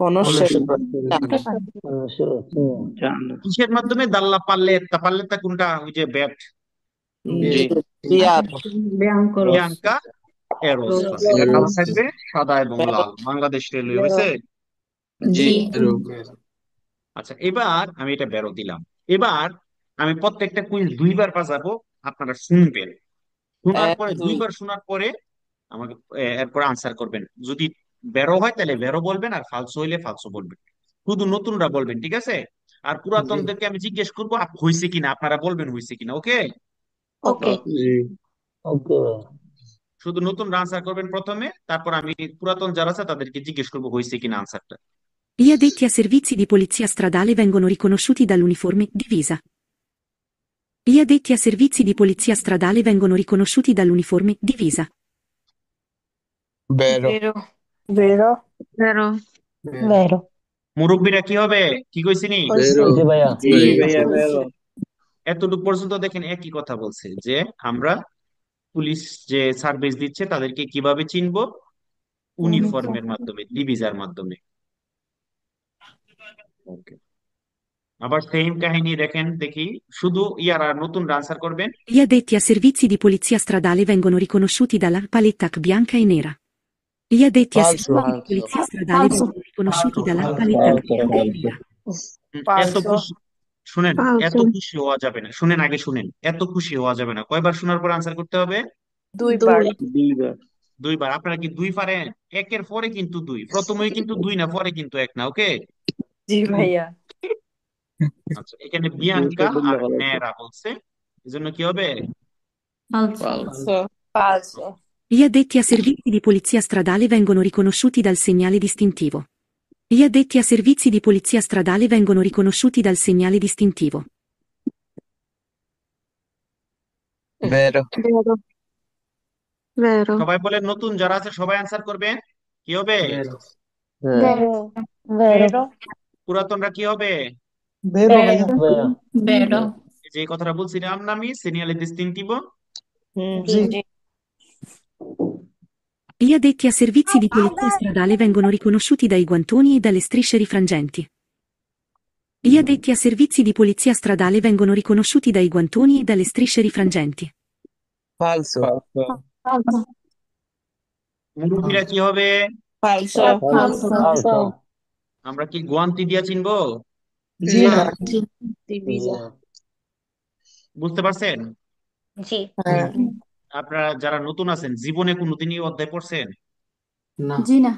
কোন পুলিশ জানা কিসের মাধ্যমে? দাল্লা পাল্লেত্তা, পাল্লেত্তা কোনটা? ওই যে ব্যাট, জি বিয়ার ব্যায়াম করো। বিয়াঙ্কা এরোসা। এটা কালো থাকবে, সাদা এবং লাল। বাংলাদেশ রেলওয়ে হয়েছে। জি আচ্ছা, এবার আমি এটা বেরো দিলাম। এবার আমি প্রত্যেকটা কুইজ দুইবার বাজাবো, আপনারা শুনবেন। শোনার এক পরে, দুই দুইবার শোনার পরে আমাকে এরপর আনসার করবেন। যদি বেরো হয় তাহলে বেরো বলবেন, আর ফালসো হইলে ফালসো বলবেন। শুধু নতুনরা বলবেন, ঠিক আছে? আর পুরাতনদেরকে আমি জিজ্ঞেস করবো হয়েছে কিনা, আপনারা বলবেন হয়েছে কিনা। ওকে? ওকে। জি ওকে। শুধু নতুনরা আনসার করবেন প্রথমে, তারপর আমি পুরাতন যারা আছে তাদেরকে জিজ্ঞেস করবো হয়েছে কিনা আনসারটা। Gli addetti a servizi di polizia stradale vengono riconosciuti dall'uniforme divisa. Gli addetti a servizi di polizia stradale vengono riconosciuti dall'uniforme divisa. বেরো বেরো। বেরো বেরো। মুরব্বীরা কি হবে? কি কইছিনি? বেরো জি ভাইয়া। জি ভাইয়া বেরো এতটুকু পর্যন্ত দেখেন একই কথা বলছে যে আমরা পুলিশ যে সার্ভিস দিচ্ছে তাদেরকে কিভাবে চিনবো? ইউনিফর্মের মাধ্যমে, ডিভিজার মাধ্যমে। ওকে, আবার সেম কাহিনী দেখেন, দেখি শুধু ইয়ারা নতুন আনসার করবেন। Gli addetti a servizi di polizia stradale vengono riconosciuti dalla paletta bianca e nera. Gli addetti a Falso. servizi di polizia stradale vengono riconosciuti dalla paletta bianca e nera. এত খুশি, শুনেন, এত খুশি হওয়া যাবে না। শুনেন, আগে শুনেন। এত খুশি হওয়া যাবে না। কয়বার শোনার পর আনসার করতে হবে? দুইবার। দুইবার দুইবার। আপনারা কি দুই পারেন? একের পরে কিন্তু দুই, প্রথমেই কিন্তু দুই না, পরে কিন্তু এক না। ওকে? জি ভাইয়া। আচ্ছা, এখানে দুইটা বিয়াঙ্কা বললে আর ভালো হতো। নেরা বলছে, এজন্য কি হবে? ফালসো পাঁচশো। Gli addetti a servizi di polizia stradale vengono riconosciuti dal segnale distintivo. Gli addetti a servizi di polizia stradale vengono riconosciuti dal segnale distintivo. বেরো সবাই বলেন, নতুন যারা আছে সবাই আনসার করবেন। কি হবে? বেরো বেরো। বেরো। পুরাতনরা কি হবে? বেরো। ভাইয়া। বেরো। যে কথাটা বলছিলাম না আমি, সিনিয়ালে ডিস্টিংটিভো। জি। Gli addetti a servizi di polizia stradale vengono riconosciuti dai guantoni e dalle strisce rifrangenti. Gli addetti a servizi di polizia stradale vengono riconosciuti dai guantoni e dalle strisce rifrangenti. ফালসো মুরব্বীরা কি হবে? ফালসো ফালসো। আমরা কি গুয়ান্তি দিয়া চিনবো? জি না বুঝতে পারছেন? জি। আপনারা যারা নতুন আছেন, জীবনে কোনোদিনই এই অধ্যায় পড়ছেন? না জি না।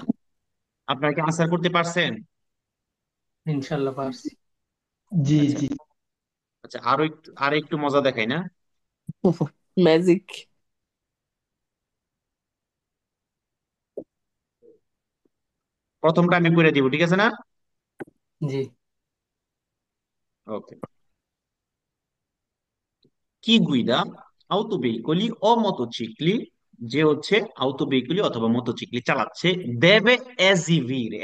আপনারা কি আনসার করতে পারছেন? ইনশাল্লাহ পারছি। জি আচ্ছা জি। আচ্ছা, আরো একটু মজা দেখাই না? ম্যাজিক। প্রথমটা আমি করে দিব, ঠিক আছে না? জি। ওকে। কি গুইদা autoveicoli ও motocicli, যে হচ্ছে autoveicoli অথবা মোটরসাইকেল চালাচ্ছে, deve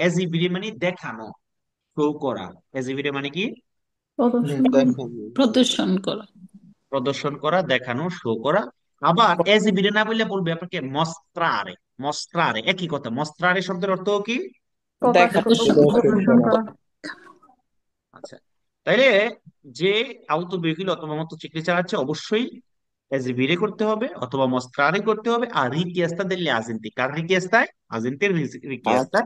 esibire মানে দেখানো, শো করা। esibire মানে কি? প্রদর্শন করা। প্রদর্শন করা, দেখানো, শো করা। আবার esibire না বললে বলবে আপনাকে mostrare। mostrare একই কথা। mostrare শব্দের অর্থ কি? প্রকাশ দেখা করা, প্রদর্শন করা। আচ্ছা, তাইলে যে autoveicoli অথবা মোটরসাইকেল চালাচ্ছে অবশ্যই এসবিরে করতে হবে অথবা মস্ত্রারে করতে হবে। আর রিকিয়েস্তা দিলে আগেন্তি, কার রিকিয়েস্তায়? আগেন্তের রিকিয়েস্তা।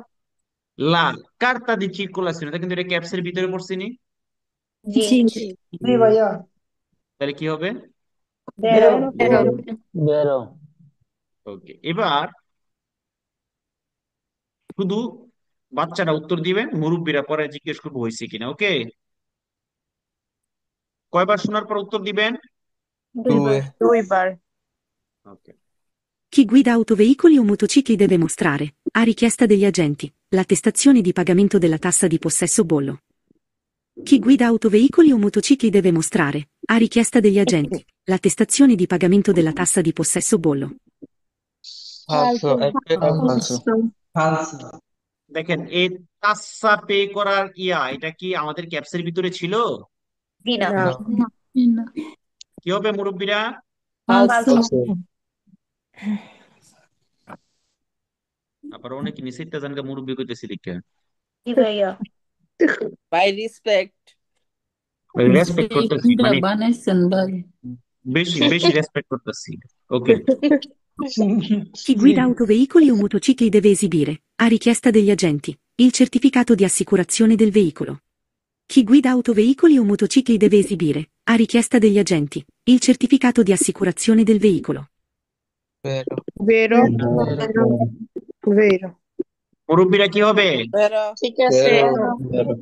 লা কার্তা দি চিরকুলাসিone, এটা কিন্তু এটা ক্যাপসের ভিতরে পড়ছি নি? জি জি। জি ভাইয়া। তাহলে কি হবে? বেরো বেরো। বেরো। ওকে, এবার শুধু বাচ্চারা উত্তর দিবেন, মুরব্বীরা পরে জিজ্ঞেস করবো হয়েছে কিনা। ওকে, কয়বার শোনার পর উত্তর দিবেন? 2বার। ওকে। Chi guida autoveicoli o motocicli deve mostrare, a richiesta degli agenti, l'attestazione di pagamento della tassa di possesso bollo. Chi guida autoveicoli o motocicli deve mostrare, a richiesta degli agenti, l'attestazione di pagamento della tassa di possesso bollo. ফালসো। ফালসো। ফালসো। দেখেন, এই তাসা pay করার এটা কি আমাদের ক্যাপসের ভিতরে ছিল? জি না। না। না। কি হবে মুরব্বীরা? ফালসো। আবার অনেকে নিষেধটা জানকে মুরব্বী কইতেছি দেখে। জি ভাইয়া। By respect. রেসপেক্ট করতেছি, মানে বানাইছেন ভাই। বেশি বেশি রেসপেক্ট করতেছি। ওকে। Chi G. guida autoveicoli o motocicli deve esibire, a richiesta degli agenti, il certificato di assicurazione del veicolo. Chi guida autoveicoli o motocicli deve esibire, a richiesta degli agenti, il certificato di assicurazione del veicolo. বেরো। বেরো বেরো। মুরব্বীরা কি হবে? বেরো। ঠিক আছে। বেরো।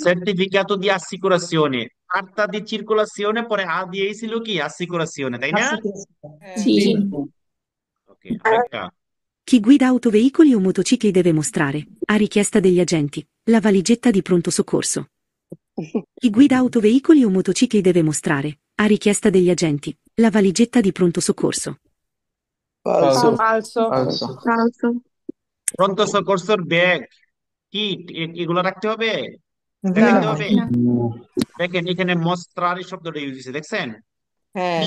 সার্টিফিকাতো দি assicurazione, carta di circolazione, পরে দিয়েই ছিল কি assicurazione, তাই না? জি। জি। ওকে, আরেকটা। Chi guida autoveicoli o motocicli deve mostrare, a richiesta degli agenti, la valigetta di pronto soccorso. Chi guida autoveicoli o motocicli deve mostrare, a richiesta degli agenti, la valigetta di pronto soccorso. ফালসো। ফালসো। ফালসো। ফালসো। pronto soccorso bag, kit, এগুলো রাখতে হবে, না। দেখাইতে হবে। না। দেখেন এখানে মস্ত্রারি শব্দটা ইউজ হয়েছে, দেখছেন? হ্যাঁ।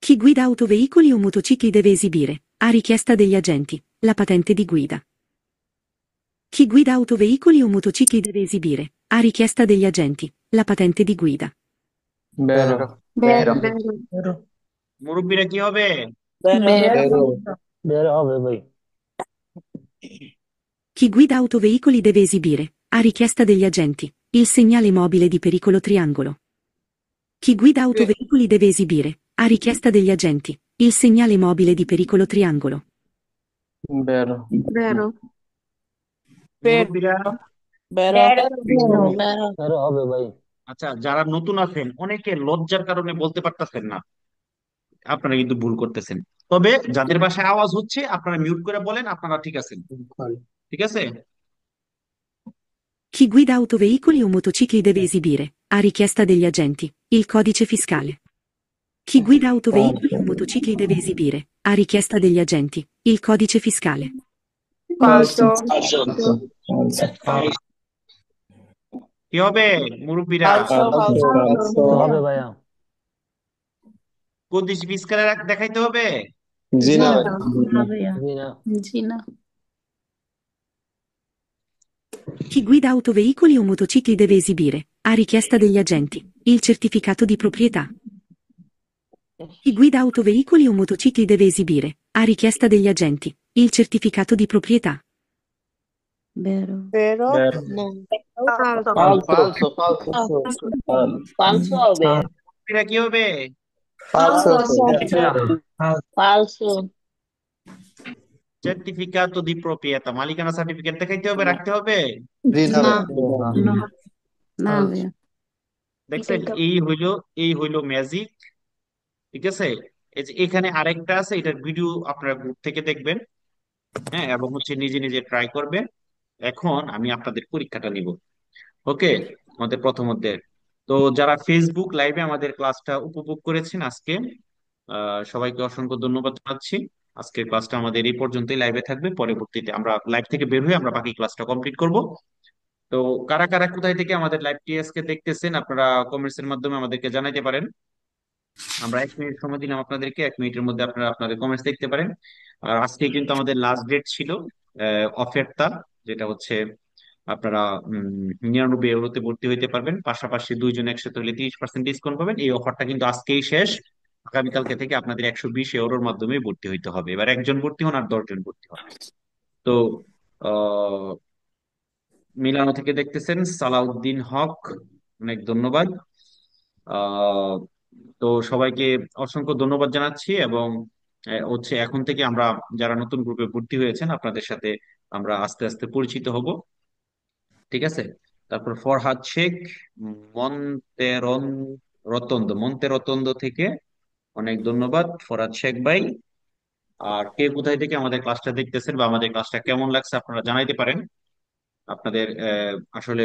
Chi guida autoveicoli o motocicli deve esibire, a richiesta degli agenti, la patente di guida. Chi guida autoveicoli o motocicli deve esibire, a richiesta degli agenti, la patente di guida. বেরো। বেরো। বেরো। মুরব্বীরা কি হবে? বেরো। বেরো হবে ভাই। Chi guida autoveicoli deve esibire, a richiesta degli agenti, il segnale mobile di pericolo triangolo. Chi guida autoveicoli deve esibire, a richiesta degli agenti, il segnale mobile di pericolo triangolo. বেরো। বেরো। মুরব্বীরা, বেরো। বেরো হবে ভাই। আচ্ছা, যারা নতুন আছেন অনেকে লজ্জার কারণে বলতে পারতেছেন না, আপনারা কিন্তু ভুল করতেছেন। তবে যাদের বাসায় আওয়াজ হচ্ছে আপনারা মিউট করে বলেন, আপনারা ঠিক আছেন। ঠিক আছে? Chi guida autoveicoli o motocicli deve esibire, a richiesta degli agenti, il codice fiscale. Chi guida autoveicoli o motocicli deve esibire, a richiesta degli agenti, il codice fiscale. ফালসো। কি হবে মুরব্বীরা? ফালসো। ফালসো। হবে ভাইয়া। কদিস ফিসকালে দেখাইতে হবে? জি না। জি না। জি না। Chi guida autoveicoli o motocicli deve esibire, a richiesta degli agenti, il certificato di proprietà. Chi guida autoveicoli o motocicli deve esibire, a richiesta degli agenti, il certificato di proprietà. বেরো। বেরো। ফালসো। ফালসো হবে। মুরব্বীরা কি হবে? ফালসো। ফালসো। Certificato di proprietà, মালিকানা certificate দেখাইতে হবে, রাখতে হবে। জি না না, ভাই। না, না false, ভাইয়া। দেখছেন, এই হইলো ম্যাজিক। ঠিক আছে, এই যে এখানে আরেকটা আছে, এটার ভিডিও আপনারা গ্রুপ থেকে দেখবেন। হ্যাঁ, এবং হচ্ছে নিজে নিজে ট্রাই করবেন। এখন আমি আপনাদের পরীক্ষাটা নিব। ওকে, আমাদের প্রথম অধ্যায়ের। তো যারা ফেসবুক লাইভে আমাদের ক্লাসটা উপভোগ করেছেন আজকে, সবাইকে অসংখ্য ধন্যবাদ জানাচ্ছি। আজকের ক্লাসটা আমাদের এই পর্যন্তই লাইভে থাকবে, পরবর্তীতে আমরা লাইভ থেকে বের হয়ে আমরা বাকি ক্লাসটা কমপ্লিট করব। তো কারা কারা কোথায় থেকে আমাদের লাইভটি আজকে দেখতেছেন আপনারা কমেন্টস এর মাধ্যমে আমাদেরকে জানাইতে পারেন। আমরা 1 মিনিট সময় দিলাম আপনাদেরকে, 1 মিনিটের মধ্যে আপনারা আপনাদের কমেন্টস দেখতে পারেন। আর আজকে কিন্তু আমাদের লাস্ট ডেট ছিল অফারটা, যেটা হচ্ছে আপনারা 99 ইউরোতে ভর্তি হইতে পারবেন, পাশাপাশি দুইজন একসাথে হলে 30% ডিসকাউন্ট পাবেন। এই অফারটা কিন্তু আজকেই শেষ। আগামীকালকে থেকে আপনাদের 120 ইউরোর মাধ্যমে ভর্তি হইতে হবে। এবার একজন ভর্তি হন আর 10 জন ভর্তি হন। তো আহ মিলানো থেকে দেখতেছেন সালাউদ্দিন হক, অনেক ধন্যবাদ। আহ তো সবাইকে অসংখ্য ধন্যবাদ জানাচ্ছি। এবং হচ্ছে এখন থেকে আমরা যারা নতুন গ্রুপে ভর্তি হয়েছেন আপনাদের সাথে আমরা আস্তে আস্তে পরিচিত হব। ঠিক আছে। তারপর ফরহাদ শেখ, মন্তেরন মন্তেরতন্দ থেকে অনেক ধন্যবাদ ফরহাদ শেখ ভাই। আর কে কোথায় থেকে আমাদের ক্লাসটা দেখতেছেন বা আমাদের ক্লাসটা কেমন লাগছে আপনারা জানাইতে পারেন। আপনাদের আসলে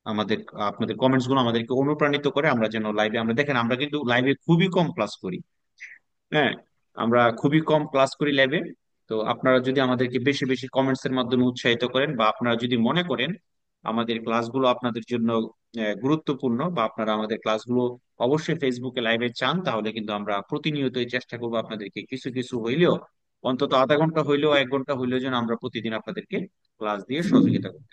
আমাদের আপনাদের কমেন্টস গুলো আমাদেরকে অনুপ্রাণিত করে, আমরা যেন লাইভে, আমরা দেখেন আমরা কিন্তু লাইভে খুবই কম ক্লাস করি। হ্যাঁ, আমরা খুবই কম ক্লাস করি লাইভে। তো আপনারা যদি আমাদেরকে বেশি বেশি কমেন্টস এর মাধ্যমে উৎসাহিত করেন, বা আপনারা যদি মনে করেন আমাদের ক্লাসগুলো আপনাদের জন্য গুরুত্বপূর্ণ, বা আপনারা আমাদের ক্লাসগুলো অবশ্যই ফেসবুকে লাইভে চান, তাহলে কিন্তু আমরা প্রতিনিয়তই চেষ্টা করবো আপনাদেরকে কিছু কিছু হইলেও, অন্তত আধা ঘন্টা হইলেও 1 ঘন্টা হইলেও যেন আমরা প্রতিদিন আপনাদেরকে ক্লাস দিয়ে সহযোগিতা করি।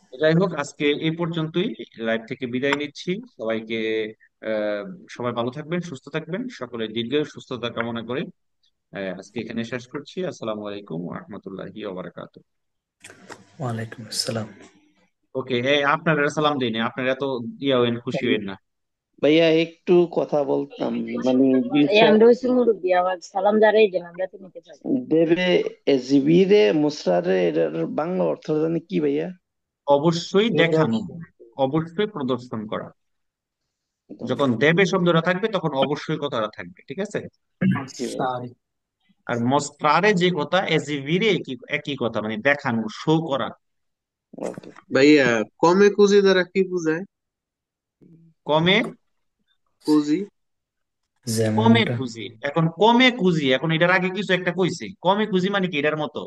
তো যাই হোক, আজকে এই পর্যন্তই, লাইভ থেকে বিদায় নিচ্ছি সবাইকে। আহ সবাই ভালো থাকবেন, সুস্থ থাকবেন, সকলের দীর্ঘ সুস্থতা কামনা করে আজকে এখানে শেষ করছি। আসসালামু আলাইকুম ওয়া রাহমাতুল্লাহি ওয়া বারাকাতুহু। ওয়ালাইকুম আসসালাম। ওকে, আপনারা সালাম দিন, আপনারা এত হইন, খুশি হইন না। ভাইয়া একটু কথা বলতাম, মানে এই আমরা হচ্ছে মুরব্বী, আবার সালাম জানাই দেন, আমরা তো নিতে পারি। দেবে জিবিরে মুসরারে এটার বাংলা অর্থ জানি কি ভাইয়া? অবশ্যই দেখানো, অবশ্যই প্রদর্শন করা। যখন দেবে শব্দটা থাকবে তখন অবশ্যই কথাটা থাকবে, ঠিক আছে। আর মস্তারে যে কথা, এজিভিরে একই একই কথা, মানে দেখানো, শো করা। ভাইয়া, কমে কুজি দ্বারা কি বোঝায়? কমে কুজি কমে যেমনটা খুঁজি, এখন কমে খুঁজি, এখন এটার আগে কিছু একটা কইছে, কমে খুঁজি মানে কি এটার মতো।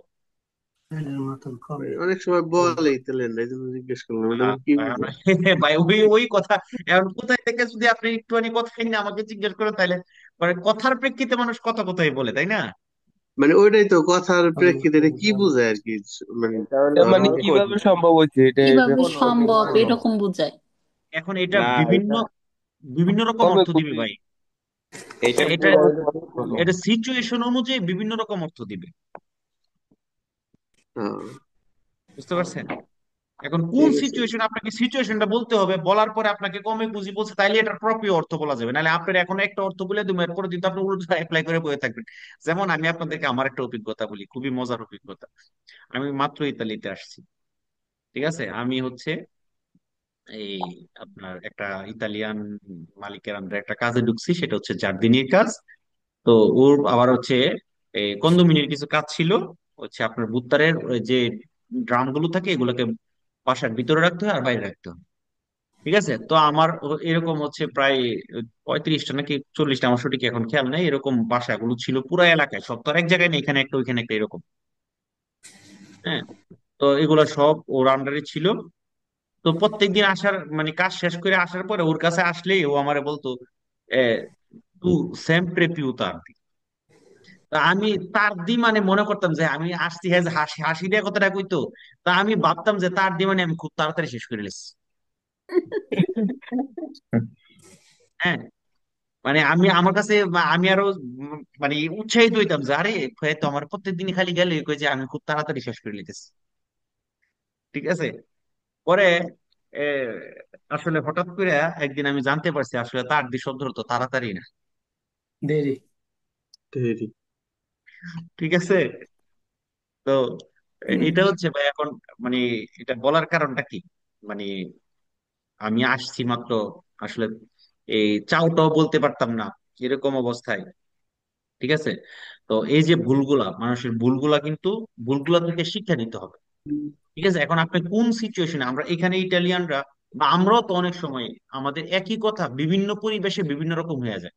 অনেক সময় বলেই তেলেন, এই জন্য জিজ্ঞেস করলাম এটা আবার কি বোঝায়। ভাই ওই ওই কথা, এখন কোথায় থেকে যদি আপনি একটুখানি কথা না আমাকে জিজ্ঞেস করেন, তাহলে মানে কথার প্রেক্ষিতে মানুষ কথা কথাই বলে, তাই না? মানে ওইটাই তো কথার প্রেক্ষিতে এটা কি বোঝায় আর কি, মানে এটা মানে ধরেন কিভাবে সম্ভব হয়েছে এটা এটা কিভাবে সম্ভব এরকম বুঝায়। এখন এটা না বিভিন্ন এটা বিভিন্ন রকম কমে অর্থ দিবে খুশি ভাই। এটা এটা এটা সিচুয়েশন অনুযায়ী বিভিন্ন রকম অর্থ দিবে, বুঝতে পারছেন? এখন কোন ঠিক আছে। সিচুয়েশন, আপনাকে সিচুয়েশনটা বলতে হবে, বলার পরে আপনাকে কমে পুঁজি বলছে, তাইলে এটার প্রপ্রিয় অর্থ বলা যাবে, নাহলে আপনার এখন একটা অর্থ বলে তুমি এরপরে কিন্তু আপনি উল্টো অ্যাপ্লাই করে বয়ে থাকবেন। যেমন আমি আপনাদেরকে আমার একটা অভিজ্ঞতা বলি, খুবই মজার অভিজ্ঞতা। আমি মাত্র ইতালিতে আসছি। ঠিক আছে, আমি হচ্ছে এই আপনার একটা ইতালিয়ান মালিকের আন্ডারে একটা কাজে ঢুকছি, সেটা হচ্ছে জার্দিনির কাজ। তো ওর আবার হচ্ছে এই কন্ডোমিনিয়ামের কিছু কাজ ছিল, হচ্ছে আপনার বুত্তারের ওই যে ড্রাম গুলো থাকে, এগুলোকে বাসার ভিতরে রাখতে হয় আর বাইরে রাখতে হয়। ঠিক আছে, তো আমার এরকম হচ্ছে প্রায় 35টা নাকি 40টা, আমার সঠিক এখন খেয়াল নেই, এরকম বাসাগুলো ছিল পুরো এলাকায়, সব তো আর এক জায়গায় নেই, এখানে একটা ওইখানে একটা এরকম। হ্যাঁ, তো এগুলো সব ওর আন্ডারে ছিল। তো প্রত্যেকদিন আসার মানে কাজ শেষ করে আসার পরে ওর কাছে আসলেই ও আমারে বলতো, এ তু সেমপ্রে পিউ তার্দি। তা আমি তার দি মানে মনে করতাম যে আমি আসছি, হ্যাঁ, যে হাসি হাসি দিয়ে কথাটা কইতো। তা আমি ভাবতাম যে তার দি মানে আমি খুব তাড়াতাড়ি শেষ করে লেছি। হ্যাঁ, মানে আমি আমার কাছে আমি আরো মানে উৎসাহিত হইতাম যে আরে ভাই তো আমার প্রত্যেকদিন খালি গেলে কই যে আমি খুব তাড়াতাড়ি শেষ করে নিতেছি। ঠিক আছে, পরে এ, আসলে হঠাৎ করে একদিন আমি জানতে পারছি আসলে তার দি শব্দ তো তাড়াতাড়ি না, দেরি। দেরি। ঠিক আছে। তো এটা হচ্ছে ভাই এখন, মানে এটা বলার কারণটা কি, মানে আমি আসছি মাত্র, আসলে এই চাওটাও বলতে পারতাম না এরকম অবস্থায়, ঠিক আছে। তো এই যে ভুলগুলা, মানুষের ভুলগুলা কিন্তু, ভুলগুলা থেকে শিক্ষা নিতে হবে, ঠিক আছে। এখন আপনি কোন সিচুয়েশনে, আমরা এখানে ইটালিয়ানরা বা আমরাও তো অনেক সময় আমাদের একই কথা বিভিন্ন পরিবেশে বিভিন্ন রকম হয়ে যায়।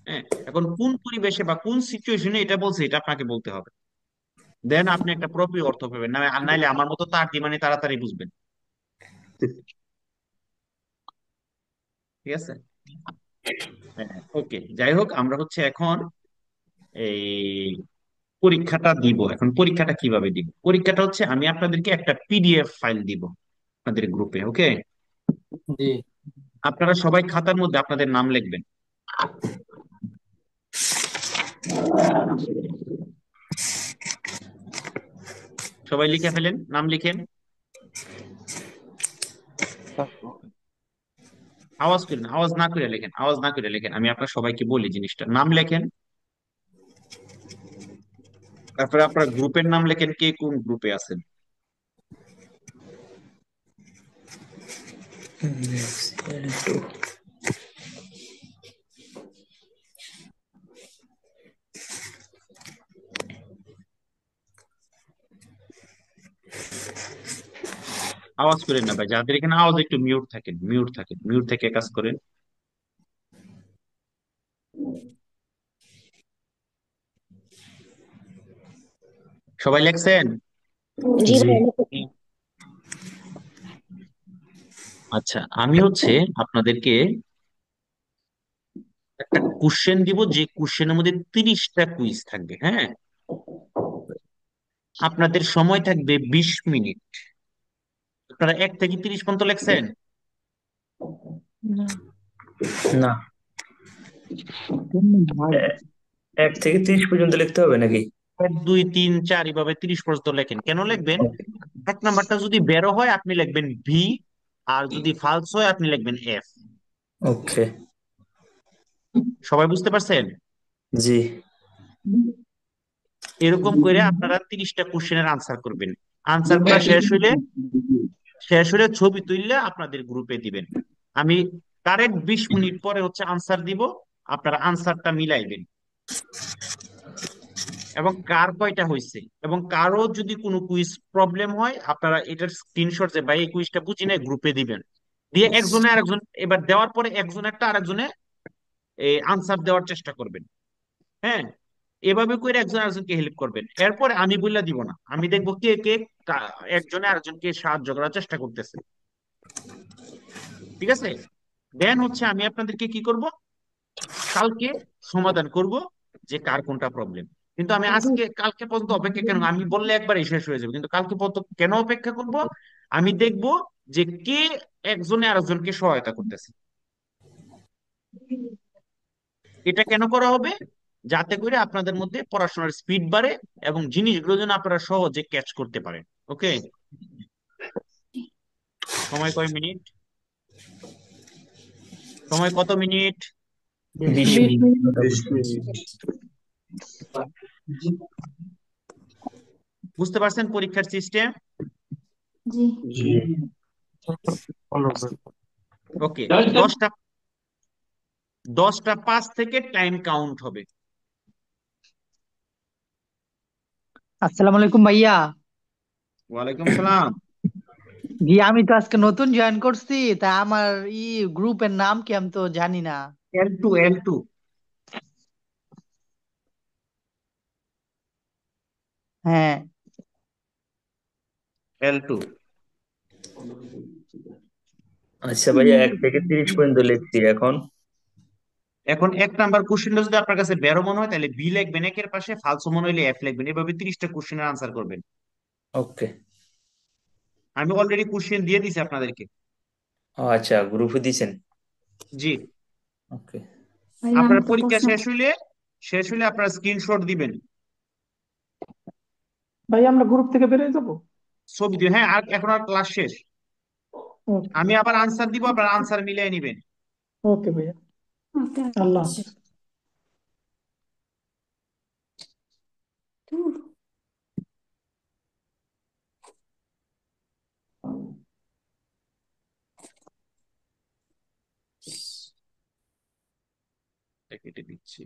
হ্যাঁ, এখন কোন পরিবেশে বা কোন সিচুয়েশনে এটা বলছে এটা আপনাকে বলতে হবে, দেন আপনি একটা প্রপার অর্থ পাবেন না, আর নাইলে আমার মতো তার মানে তাড়াতাড়ি বুঝবেন, ঠিক আছে। হ্যাঁ, ওকে, যাই হোক, আমরা হচ্ছে এখন এই পরীক্ষাটা দিব। এখন পরীক্ষাটা কিভাবে দিব, পরীক্ষাটা হচ্ছে আমি আপনাদেরকে একটা পিডিএফ ফাইল দিব আপনাদের গ্রুপে, ওকে। জি। আপনারা সবাই খাতার মধ্যে আপনাদের নাম লিখবেন। সবাই লিখে ফেলেন, নাম লিখেন, আওয়াজ করেন, আওয়াজ না করে লেখেন, আওয়াজ না করে লেখেন, আমি আপনার সবাইকে বলি জিনিসটা, নাম লেখেন। তারপরে আপনার গ্রুপের নাম লেখেন, কে কোন গ্রুপে আছেন। আওয়াজ করেন না ভাই, যাদের এখানে আওয়াজ, একটু মিউট থাকেন, মিউট থাকেন, মিউট থেকে কাজ করেন। সবাই লেখছেন? জি জি। ভাই, লিখেছি। আচ্ছা, আমি হচ্ছে আপনাদেরকে একটা কোশ্চেন দিব, যে কোশ্চেনের মধ্যে 30টা কুইজ থাকবে, হ্যাঁ। আপনাদের সময় থাকবে 20 মিনিট। আপনারা 1 থেকে 30 পর্যন্ত লেখছেন? না, 1 থেকে 30 পর্যন্ত লিখতে হবে নাকি? 1 2 3 4 এভাবে 30 পর্যন্ত লেখেন। কেন লিখবেন? এক নাম্বারটা যদি বেরো হয় আপনি লিখবেন ভি, আর যদি ফালস হয় আপনি লিখবেন এফ। ওকে। সবাই বুঝতে পারছেন? জি। এরকম করে আপনারা 30টা কোশ্চেনের আনসার করবেন। আনসার করা শেষ হলে ছবি তুললে আপনাদের গ্রুপে দিবেন। আমি কারেক্ট 20 মিনিট পরে হচ্ছে আনসার দিব, আপনারা আনসারটা মিলাইবেন, এবং কার কয়টা হয়েছে, এবং কারো যদি কোনো কুইজ প্রবলেম হয় আপনারা এটার স্ক্রিনশট, যে ভাই এই কুইজটা বুঝি না, গ্রুপে দিবেন। দিয়ে একজনে আরেকজন, এবার দেওয়ার পরে একজনেরটা আরেকজনে আনসার দেওয়ার চেষ্টা করবেন, হ্যাঁ। এভাবে করে একজন আরেকজনকে হেল্প করবেন। এরপরে আমি বললা দিব না, আমি দেখবো কে কে একজনে আরেকজনকে সাহায্য করার চেষ্টা করতেছে, ঠিক আছে। দেন হচ্ছে আমি আপনাদেরকে কি করব, কালকে সমাধান করব যে কার কোনটা প্রবলেম। কিন্তু আমি আজকে কালকে পর্যন্ত অপেক্ষা কেন, আমি বললে একবারই শেষ হয়ে যাবে, কিন্তু কালকে পর্যন্ত কেন অপেক্ষা করব, আমি দেখব যে কে একজনে আরেকজনকে সহায়তা করতেছে। এটা কেন করা হবে? যাতে করে আপনাদের মধ্যে পড়াশোনার স্পিড বাড়ে এবং জিনিসগুলো যেন আপনারা সহজে ক্যাচ করতে পারেন, ওকে। সময় কয় মিনিট? সময় কত মিনিট? 20 মিনিট। 20 মিনিট। বুঝতে পারছেন পরীক্ষার সিস্টেম? জি। জি। ওকে, 10টা 10টা 5 থেকে টাইম কাউন্ট হবে। আসসালামু আলাইকুম ভাইয়া। ওয়ালাইকুম সালাম। জি, আমি তো আজকে নতুন জয়েন করছি, তা আমার গ্রুপের নাম কি আমি তো জানি না। L2, L2, হ্যাঁ। L2। আচ্ছা ভাইয়া, 1 থেকে 30 পর্যন্ত লিখছি এখন। এখন 1 নাম্বার কোশ্চেনটা যদি আপনার কাছে বেরো মনে হয় তাহলে বি লিখবেন একের পাশে, ফালসো মনে হইলে এফ লিখবেন, এভাবে 30টা কোশ্চেনের আনসার করবেন। ওকে। আমি অলরেডি কোশ্চেন দিয়ে দিছি আপনাদেরকে। আচ্ছা, গ্রুপে দিছেন। জি। ওকে। ভাইয়া আমি আপনার একটা পরীক্ষা প্রশ্ন। শেষ হলে আপনারা স্ক্রিনশট দিবেন, ভাইয়া আমরা গ্রুপ থেকে বেরিয়ে যাবো? ছবি দিবেন, হ্যাঁ। আর এখন আর ক্লাস শেষ, ওকে। আমি আবার আনসার দিব, আপনার আনসার মিলিয়ে নিবেন। ওকে ভাইয়া। আল্লাহ হাফেজ। কেটে দিচ্ছি।